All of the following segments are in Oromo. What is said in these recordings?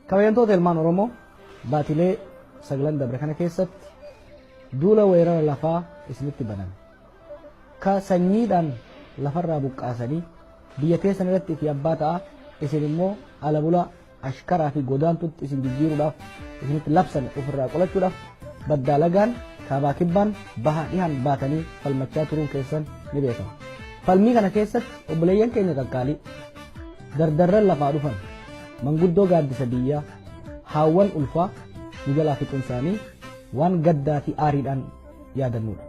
Kabajantoota ilmaan Oromoo baatilee sagalan dabre kana keessatti duula weerara lafaa isinitti baname. Ka sanyiidhaan lafarraa buqqaasanii biyya teessan irratti fi abbaa ta'a isin immoo ala bulaa ashkaraa fi godaantutti isin jijjiiruudhaaf isinitti labsan ofirraa qolachuudhaaf baddaa lagaan kaabaa kibbaan bahaa dhihaan baatanii falmachaa turuun keessan ni beekama. Falmii kana keessatti obboleeyyan keenya qaqqaalii dardarran lafaa dhufan manguddoo gaaddisa biyyaa haawwan ulfaa nu jalaa fixuun isaanii waan gaddaa fi aariidhaan yaadannuudha.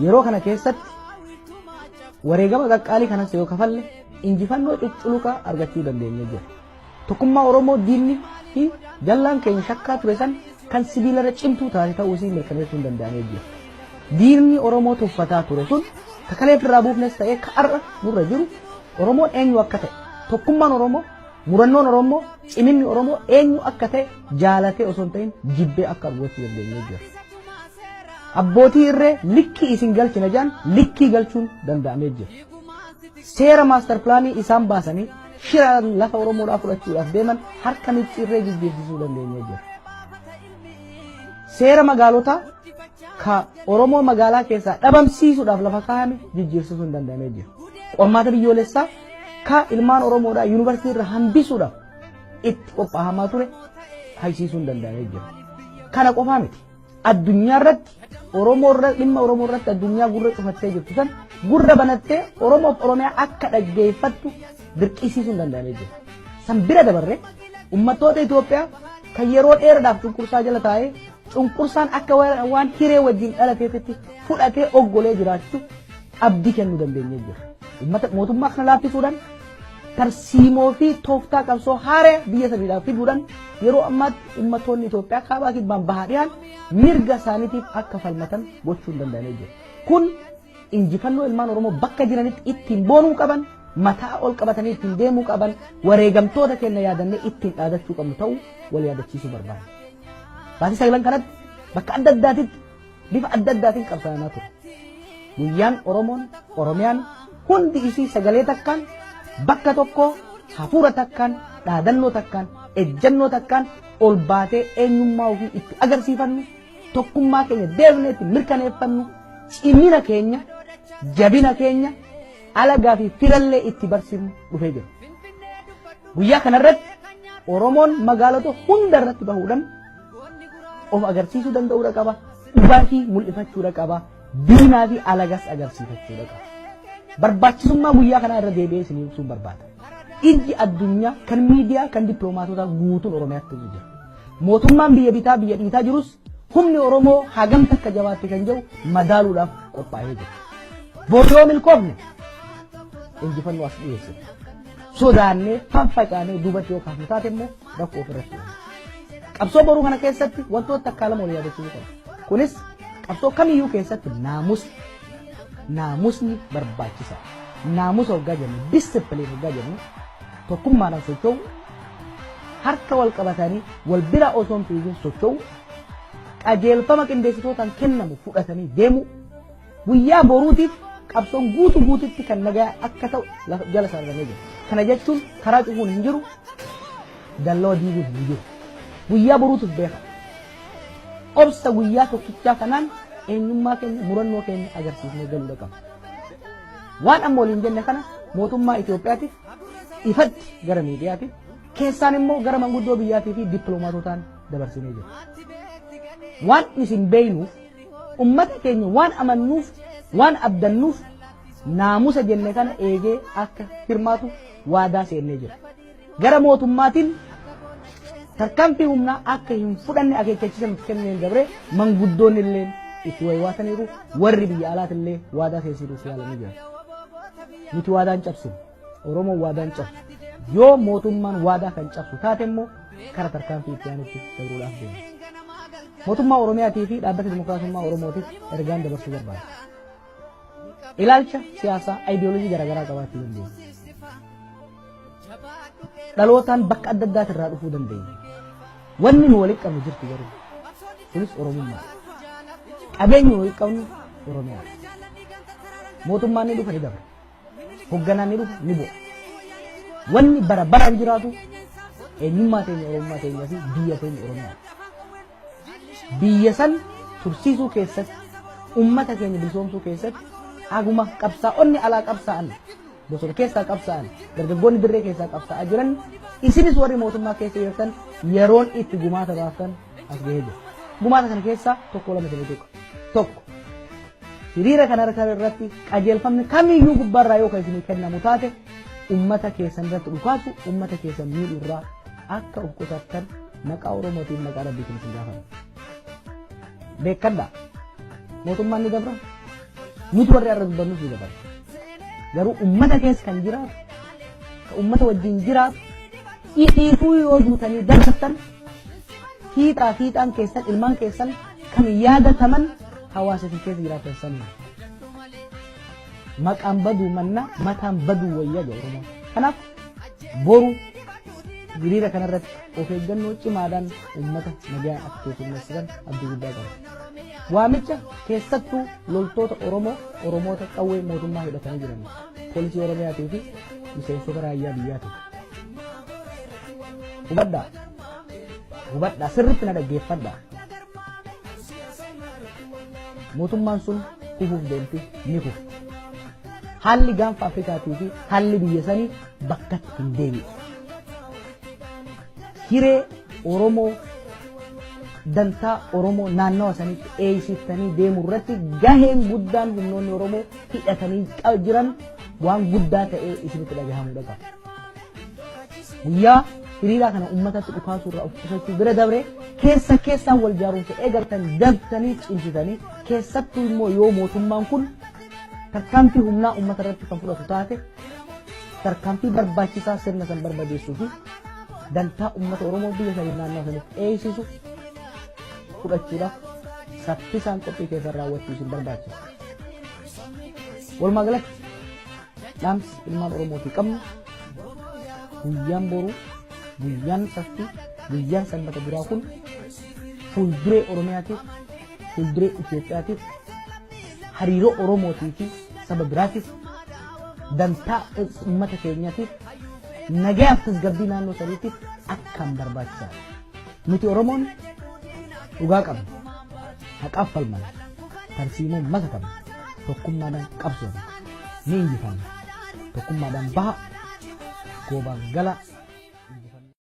Yeroo kana keessatti wareegama qaqqaalii kanas yoo kafalle injifannoo cucculuqaa argachuu dandeenye jira. Tokkummaa Oromoo diinni fi jallaan keenya shakkaa ture san kan sibiilarra cimtuu taate ta'uu isii mirkaneessuu danda'amee jira. Diinni Oromoo tuffataa ture sun takalee ofirraa buufnes ta'ee ka'arra nurra jiru Oromoon eenyu akka ta'e tokkummaan Oromoo murannoon Oromoo ciminni Oromoo eenyu akka ta'e jaalatee osoo hin ta'in jibbee akka argachuu dandeenye jira. Abbootii irree likkii isin galchina jaan likkii galchuun danda'amee jira. Seera maaster pilaanii isaan baasanii shiraan lafa Oromoodhaa fudhachuudhaaf deeman harka micciirree jijjiirsisuu dandeenye jira. Seera magaalotaa ka Oromoo magaalaa keessaa dhabamsiisuudhaaf lafa kaa'ame jijjiirsisuun danda'amee jira. Qormaata biyyoolessaa ka ilmaan Oromoodhaa yuunivarsiitii irra hambisuudhaaf itti qophaa'amaa ture haysiisuun danda'amee jira. Kana qofaa miti. Addunyaa irratti dhimma Oromoo irratti addunyaa gurra cufattee jirtu san gurra banattee Oromoof Oromiyaa akka dhaggeeffattu dirqisiisuun danda'amee jira. San bira dabarree uummattoota Itoophiyaa kan yeroo dheeraadhaaf cunqursaa jala taa'ee cunqursaan akka waan hiree wajjin dhalateetti fudhatee oggolee jiraachuu abdii kennuu dandeenyee jira. Mootummaa kana laaffisuudhaan tarsiimoo fi tooftaa qabsoo haaraa biyya saniidhaaf fiduudhaan yeroo ammaatti uummattoonni Itoophiyaa kaabaa kibbaan bahaa dhiyaan mirga isaaniitiif akka falmatan gochuun danda'amee jira. Kun injifannoo ilmaan Oromoo bakka jiranitti ittiin boonuu qaban, mataa ol qabatanii ittiin deemuu qaban, wareegamtoota keenya yaadannee ittiin dhaadachuu qabnu ta'uu wal yaadachiisuu barbaada. Baatii sagalan kanatti bakka adda addaatitti bifa adda addaatiin qabsaa'aa ture. Guyyaan Oromoon Oromiyaan hundi isii sagalee takkaan bakka tokko hafuura takkaan dhaadannoo takkaan ejjannoo takkaan ol baatee eenyummaa ofii itti agarsiifannu tokkummaa keenya deebinee itti mirkaneeffannu cimina keenya jabina keenya alagaa fi firallee itti barsiifnu dhufee jira. Guyyaa kanarratti Oromoon magaalota hunda irratti bahuudhaan of agarsiisuu danda'uudha qaba. Dhugaa fi mul'ifachuudha qaba. Diinaa fi alagas agarsiifachuudha qaba. Barbaachisummaa guyyaa kanaa irra deebi'ee isin ibsuun barbaada. Iji addunyaa kan miidiyaa kan dippiloomaatota guutuun Oromiyaatti jira. Mootummaan biyya bitaa biyya dhiitaa jirus humni Oromoo hagam takka jabaatte kan jedhu madaaluudhaaf qophaa'ee jira. Boodoo milkoofne injifannoo as dhiyeesse. Sodaannee fanfacaanee duubatti yoo kaafnu taate immoo rakkoo ofirratti. Qabsoo boruu kana keessatti wantoota akka lama wal yaadachiisuu qaba. Kunis qabsoo kamiyyuu keessatti naamusni barbaachisa. Naamusa hoggaa jennu disipiliin hoggaa jennu tokkummaadhaan socho'u harka wal qabatanii wal bira osoo hin fiigin socho'u qajeelfama qindeessitootaan kennamu fudhatanii deemu guyyaa boruutiif qabsoon guutuutti kan nagaa akka ta'u jala sararramee jira. Kana jechuun karaa cufuun hin jiru dalloo diiguun hin jiru. Guyyaa boruutiif beeka. Obsa guyyaa tokkichaa kanaan eenyummaa keenya murannoo keenya agarsiifnee galuudha qaba. Waan amma waliin jenne kana mootummaa Itoophiyaatiif ifatti gara miidiyaatiif keessaan immoo gara manguddoo biyyaatii fi dippiloomaatotaan dabarsinee jira. Waan isin beeynuuf ummata keenya waan amannuuf waan abdannuuf naamusa jenne kana eegee akka hirmaatu waadaa seennee jira. Gara mootummaatiin tarkaanfii humnaa akka hin fudhanne akeekkachiisa kenneen dabree manguddoonni illee itti waywaataniiru warri biyya alaatillee waadaa seensisuuf yaalanii jira. Nuti waadaan cabsinu Oromoon waadaan cabsu yoo mootummaan waadaa kan cabsu taate immoo kara tarkaanfii itti aanutti dabruudhaaf deema. Mootummaa Oromiyaatii fi dhaabbata Dimokiraasummaa Oromootiif ergaan dabarsuu barbaada. Ilaalcha siyaasaa aayidiyooloojii garaagaraa qabaachuu dandeenya. Dhalootaan bakka adda addaati irraa dhufuu dandeenya. Wanni nu walitti qabnu jirtu garuu kunis Oromummaa. Qabeenyi nu walitti qabnu Oromiyaa. Mootummaan ni dhufa ni dabra. Hoogganaan ni dhufa ni bu'a. Wanni bara baraan jiraatu eenyummaa teenya Oromummaa teenyaa fi biyya teenya Oromiyaa. Biyya san tursiisuu keessatti ummata keenya bilisoomsuu keessatti haguma qabsaa'onni alaa qabsaa'an bosona keessaa qabsaa'an dargaggoonni dirree keessaa qabsaa'aa jiran isinis warri mootummaa keessa jirtan yeroon itti gumaata baaftan as gahee jira. Gumaata kana keessaa tokko lama ta'e tokko hiriira kana irratti qajeelfamni kamiyyuu gubbaarraa yoo kan isinii kennamu taate ummata keessan irratti dhukaasu ummata keessan miidhu irraa akka of qusattan maqaa Oromootiin maqaa Rabbiitiin isin gaafata. Beekadhaa mootummaan ni dabra nuti warri irra dubbannus ni dabra. Garuu ummata keessa kan jiraatu ka ummata wajjin jiraatu ifiifuu yoo duutanii darbattan fiixaan keessan ilmaan keessan kan yaadataman hawaasa keessa jiraatan sanii. Maqaan baduu manna mataan baduu wayyaa jedha Oromoon. Kanaaf boru hiriira kanarratti of eeggannoo cimaadhaan ummata nagaa akka keessummeessitan abdii guddaa qaba. Waamicha keessattuu loltoota Oromoota qawwee mootummaa hidhatanii jiran poolisii Oromiyaatii fi miseensota raayyaa biyyaati. Hubadhaa sirriitti na dhaggeeffadhaa. Mootummaan sun kufuuf deemti ni kufu. Haalli gaanfa Afrikaatii fi haalli biyya sanii bakkatti hin deebi'u. Hiree Oromoo dantaa Oromoo naannawa sanitti eegsistanii deemuu irratti gaheen guddaan humnoonni Oromoo hidhatanii jiran waan guddaa ta'ee isinitti dhagahamuu qaba. Guyyaa hiriiraa kana uummatatti dhukaasuu irraa of qusachuu bira dabree keessaan wal jaaruuf eegaltan dabtanii cimsitanii keessattuu immoo yoo mootummaan kun tarkaanfii humnaa uummata irratti kan fudhatu taate tarkaanfii barbaachisaa sirna san barbadeessuu fi dantaa uummata Oromoo biyya sanii naannoo sanitti eegsisu fudhachuudhaaf saffisaan qophii keessa raawwachuu isin barbaachisa. Walumaa galatti dhaamsi ilmaan Oromootii qabnu guyyaan boruu guyyaan saffii guyyaan sanbata biraa kun fuulduree Oromiyaatiif fuulduree Itoophiyaatiif hariiroo Oromootii fi saba biraatiif dantaa uummata keenyaatiif nagaaf tasgabbii naannoo saniitiif akkaan barbaachisaadha. Nuti Oromoon dhugaa qabna haqaaf falmanna tarsiimoo mata qabna tokkummaadhaan qabsoofna ni injifanna tokkummaadhaan baha goobaan gala